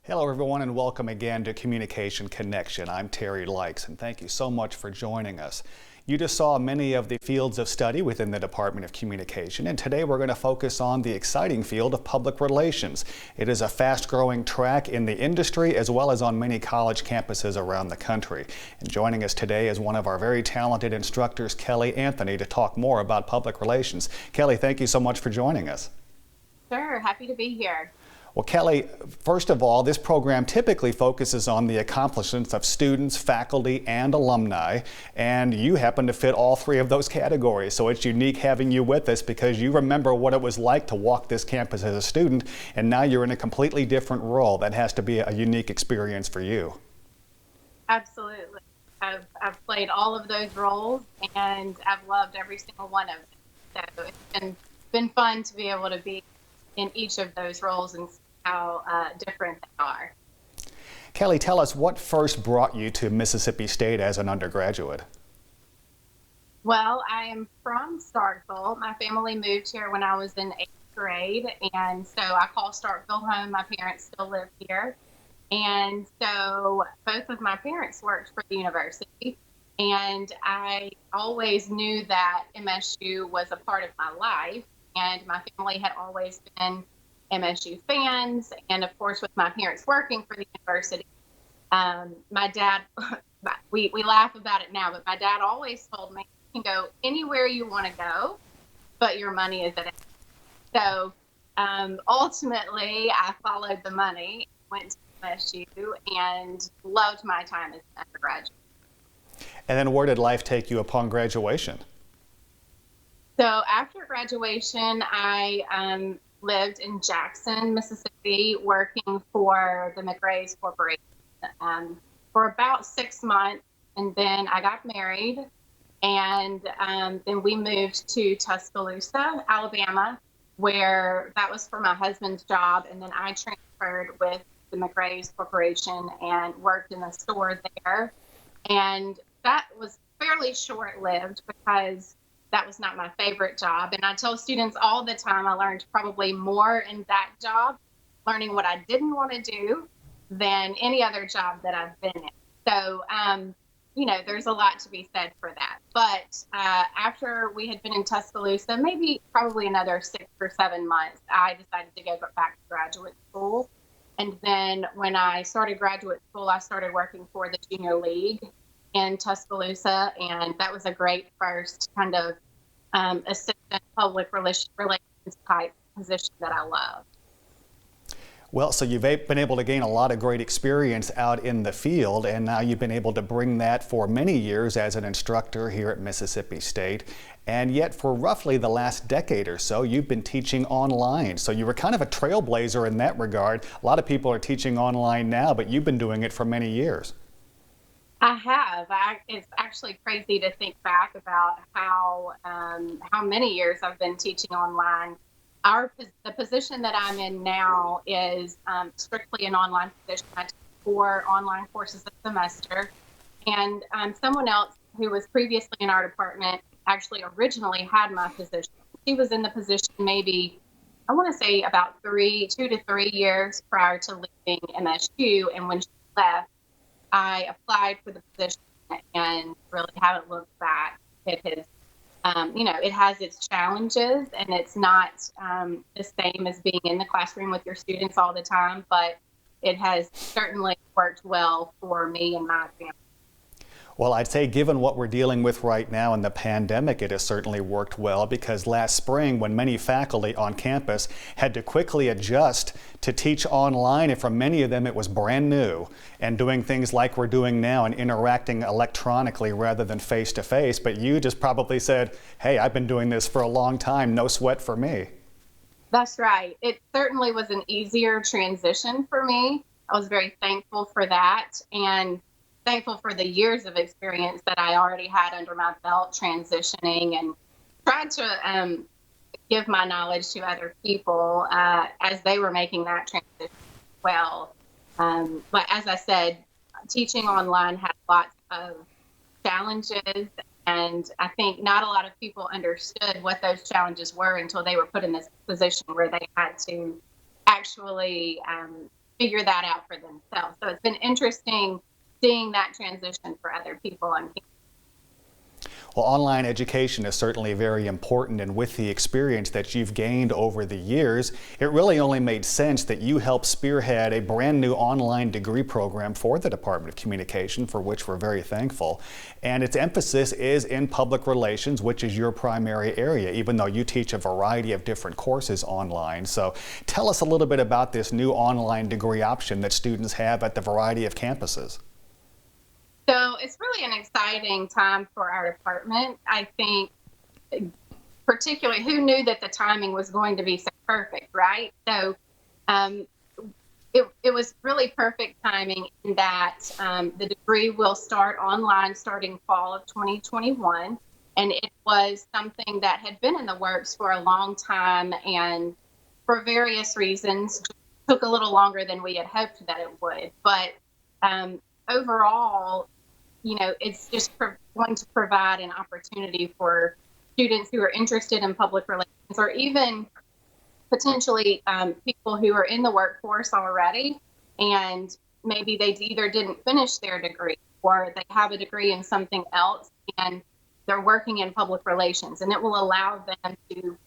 Hello, everyone, and welcome again to Communication Connection. I'm Terry Likes, and thank you so much for joining us. You just saw many of the fields of study within the Department of Communication, and today we're going to focus on the exciting field of public relations. It is a fast-growing track in the industry as well as on many college campuses around the country. And joining us today is one of our very talented instructors, Kelly Anthony, to talk more about public relations. Kelly, thank you so much for joining us. Sure, happy to be here. Well, Kelly, first of all, this program typically focuses on the accomplishments of students, faculty, and alumni, and you happen to fit all three of those categories. So it's unique having you with us because you remember what it was like to walk this campus as a student, and now you're in a completely different role. That has to be a unique experience for you. Absolutely. I've played all of those roles and I've loved every single one of them. So it's been fun to be able to be in each of those roles and see how different they are. Kelly, tell us what first brought you to Mississippi State as an undergraduate? Well, I am from Starkville. My family moved here when I was in 8th grade, and so I call Starkville home. My parents still live here. And so both of my parents worked for the university, and I always knew that MSU was a part of my life, and my family had always been MSU fans. And of course, with my parents working for the university, my dad, we laugh about it now, but my dad always told me, you can go anywhere you want to go, but your money is at it. So ultimately, I followed the money, went to MSU, and loved my time as an undergraduate. And then where did life take you upon graduation? So after graduation, I lived in Jackson, Mississippi, working for the McRae's Corporation for about 6 months. And then I got married, and then we moved to Tuscaloosa, Alabama, where that was for my husband's job. And then I transferred with the McRae's Corporation and worked in the store there. And that was fairly short-lived because that was not my favorite job. And I tell students all the time I learned probably more in that job, learning what I didn't want to do, than any other job that I've been in. So, there's a lot to be said for that. But after we had been in Tuscaloosa, probably another 6 or 7 months, I decided to go back to graduate school. And then when I started graduate school, I started working for the Junior League in Tuscaloosa, and that was a great first kind of assistant public relations type position that I love. Well, so you've been able to gain a lot of great experience out in the field, and now you've been able to bring that for many years as an instructor here at Mississippi State. And yet for roughly the last decade or so, you've been teaching online. So you were kind of a trailblazer in that regard. A lot of people are teaching online now, but you've been doing it for many years. I have. It's actually crazy to think back about how many years I've been teaching online. The position that I'm in now is strictly an online position. I teach 4 online courses a semester, and someone else who was previously in our department actually originally had my position. She was in the position maybe, I want to say about 2 to 3 years prior to leaving MSU, and when she left, I applied for the position and really haven't looked back. It has its challenges, and it's not the same as being in the classroom with your students all the time, but it has certainly worked well for me and my family. Well, I'd say given what we're dealing with right now in the pandemic, it has certainly worked well because last spring when many faculty on campus had to quickly adjust to teach online, and for many of them it was brand new, and doing things like we're doing now and interacting electronically rather than face to face. But you just probably said, hey, I've been doing this for a long time, no sweat for me. That's right. It certainly was an easier transition for me. I was very thankful for that, and thankful for the years of experience that I already had under my belt transitioning, and tried to give my knowledge to other people as they were making that transition as well. But as I said, teaching online had lots of challenges, and I think not a lot of people understood what those challenges were until they were put in this position where they had to actually figure that out for themselves. So it's been interesting seeing that transition for other people on campus. Well, online education is certainly very important, and with the experience that you've gained over the years, it really only made sense that you helped spearhead a brand new online degree program for the Department of Communication, for which we're very thankful. And its emphasis is in public relations, which is your primary area, even though you teach a variety of different courses online. So tell us a little bit about this new online degree option that students have at the variety of campuses. So it's really an exciting time for our department. I think, particularly, who knew that the timing was going to be so perfect, right? So it was really perfect timing in that the degree will start online starting fall of 2021. And it was something that had been in the works for a long time, and for various reasons took a little longer than we had hoped that it would. But overall, it's just going to provide an opportunity for students who are interested in public relations, or even potentially people who are in the workforce already, and maybe they either didn't finish their degree or they have a degree in something else and they're working in public relations, and it will allow them to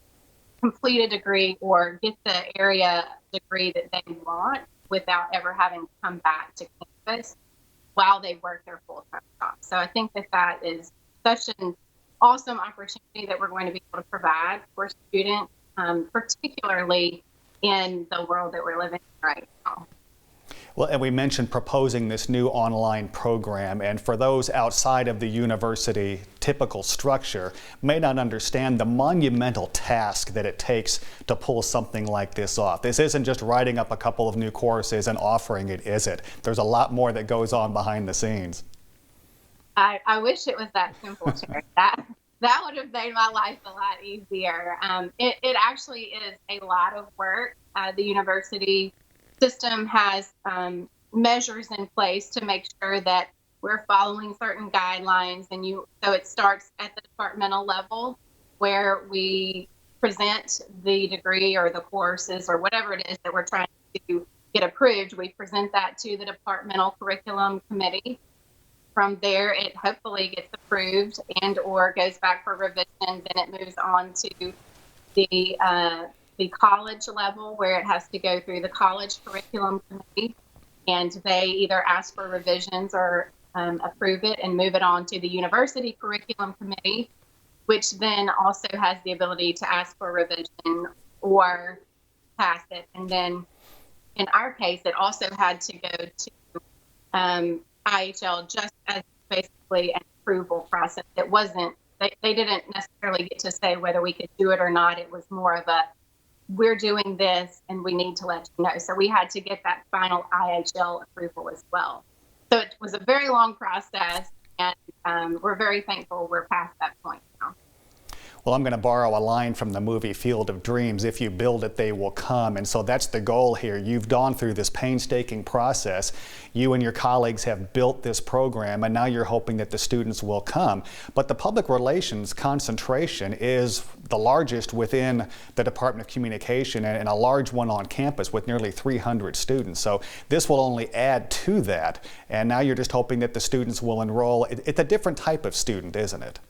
complete a degree or get the area degree that they want without ever having to come back to campus while they work their full-time job. So I think that is such an awesome opportunity that we're going to be able to provide for students, particularly in the world that we're living in right now. Well, and we mentioned proposing this new online program, and for those outside of the university typical structure may not understand the monumental task that it takes to pull something like this off. This isn't just writing up a couple of new courses and offering it, is it? There's a lot more that goes on behind the scenes. I wish it was that simple, Terry. That would have made my life a lot easier. It actually is a lot of work. The university system has measures in place to make sure that we're following certain guidelines, and so it starts at the departmental level where we present the degree or the courses or whatever it is that we're trying to get approved. We present that to the departmental curriculum committee. From there, it hopefully gets approved and or goes back for revision. Then it moves on to the college level, where it has to go through the college curriculum committee, and they either ask for revisions or approve it and move it on to the university curriculum committee, which then also has the ability to ask for revision or pass it. And then in our case, it also had to go to IHL just as basically an approval process. It wasn't, they didn't necessarily get to say whether we could do it or not. It was more of a, we're doing this and we need to let you know. So we had to get that final IHL approval as well. So it was a very long process, and we're very thankful we're past that point now. Well, I'm going to borrow a line from the movie Field of Dreams: if you build it, they will come. And so that's the goal here. You've gone through this painstaking process. You and your colleagues have built this program, and now you're hoping that the students will come. But the public relations concentration is the largest within the Department of Communication, and a large one on campus with nearly 300 students. So this will only add to that. And now you're just hoping that the students will enroll. It's a different type of student, isn't it?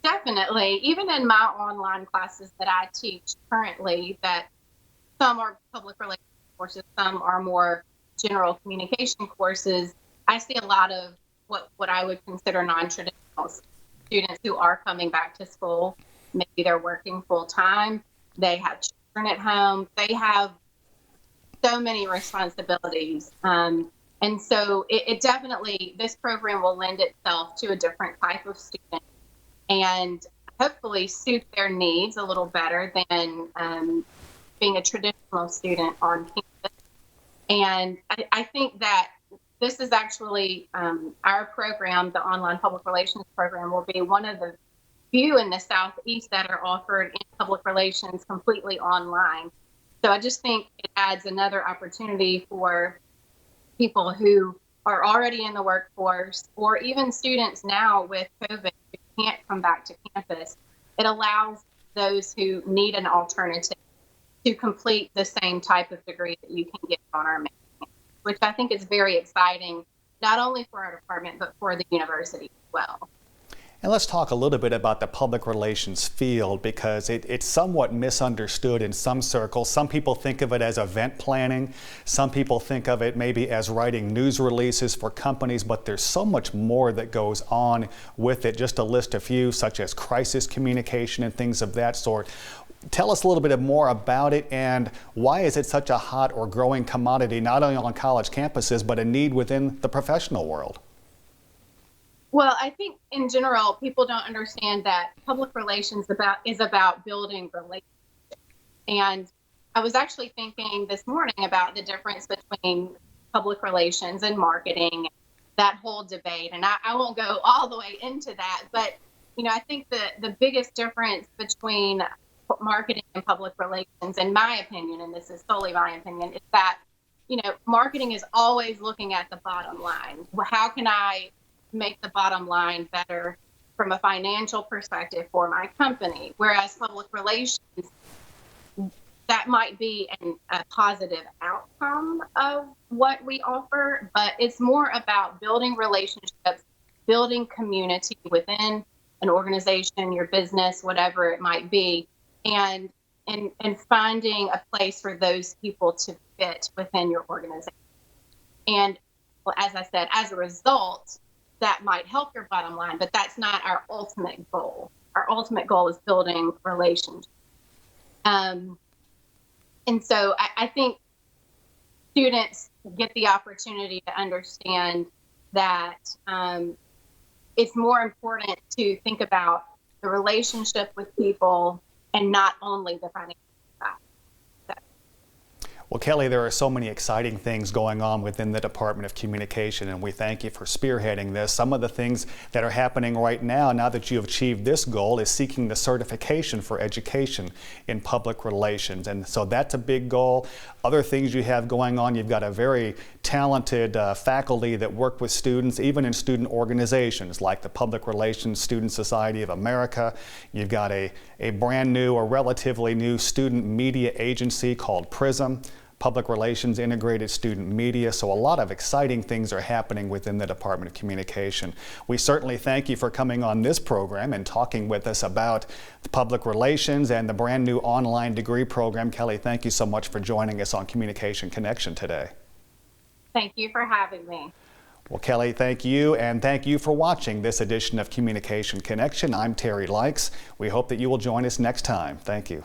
Definitely. Even in my online classes that I teach currently, that some are public relations courses, some are more general communication courses, I see a lot of what I would consider non-traditional students who are coming back to school. Maybe they're working full time, they have children at home, they have so many responsibilities. And so it definitely, this program will lend itself to a different type of student, and hopefully suit their needs a little better than being a traditional student on campus. And I think that this is actually our program, the online public relations program, will be one of the few in the Southeast that are offered in public relations completely online. So I just think it adds another opportunity for people who are already in the workforce, or even students now with COVID who can't come back to campus. It allows those who need an alternative to complete the same type of degree that you can get on our main campus, which I think is very exciting, not only for our department, but for the university as well. And let's talk a little bit about the public relations field, because it's somewhat misunderstood in some circles. Some people think of it as event planning. Some people think of it maybe as writing news releases for companies, but there's so much more that goes on with it. Just to list a few, such as crisis communication and things of that sort. Tell us a little bit more about it, and why is it such a hot or growing commodity, not only on college campuses, but a need within the professional world? Well, I think in general, people don't understand that public relations is about building relationships. And I was actually thinking this morning about the difference between public relations and marketing, that whole debate. And I won't go all the way into that, but I think the biggest difference between marketing and public relations, in my opinion, and this is solely my opinion, is that marketing is always looking at the bottom line. Well, how can I make the bottom line better from a financial perspective for my company? Whereas public relations, that might be a positive outcome of what we offer, but it's more about building relationships, building community within an organization, your business, whatever it might be, and finding a place for those people to fit within your organization. And as I said, as a result, that might help your bottom line, but that's not our ultimate goal. Our ultimate goal is building relationships. And so I think students get the opportunity to understand that it's more important to think about the relationship with people and not only the financial side. Well, Kelly, there are so many exciting things going on within the Department of Communication, and we thank you for spearheading this. Some of the things that are happening right now that you have achieved this goal, is seeking the certification for education in public relations. And so that's a big goal. Other things you have going on, you've got a very talented faculty that work with students, even in student organizations like the Public Relations Student Society of America. You've got a brand new or relatively new student media agency called PRISM, Public Relations Integrated Student Media. So a lot of exciting things are happening within the Department of Communication. We certainly thank you for coming on this program and talking with us about the public relations and the brand new online degree program. Kelly, thank you so much for joining us on Communication Connection today. Thank you for having me. Well, Kelly, thank you, and thank you for watching this edition of Communication Connection. I'm Terry Likes. We hope that you will join us next time. Thank you.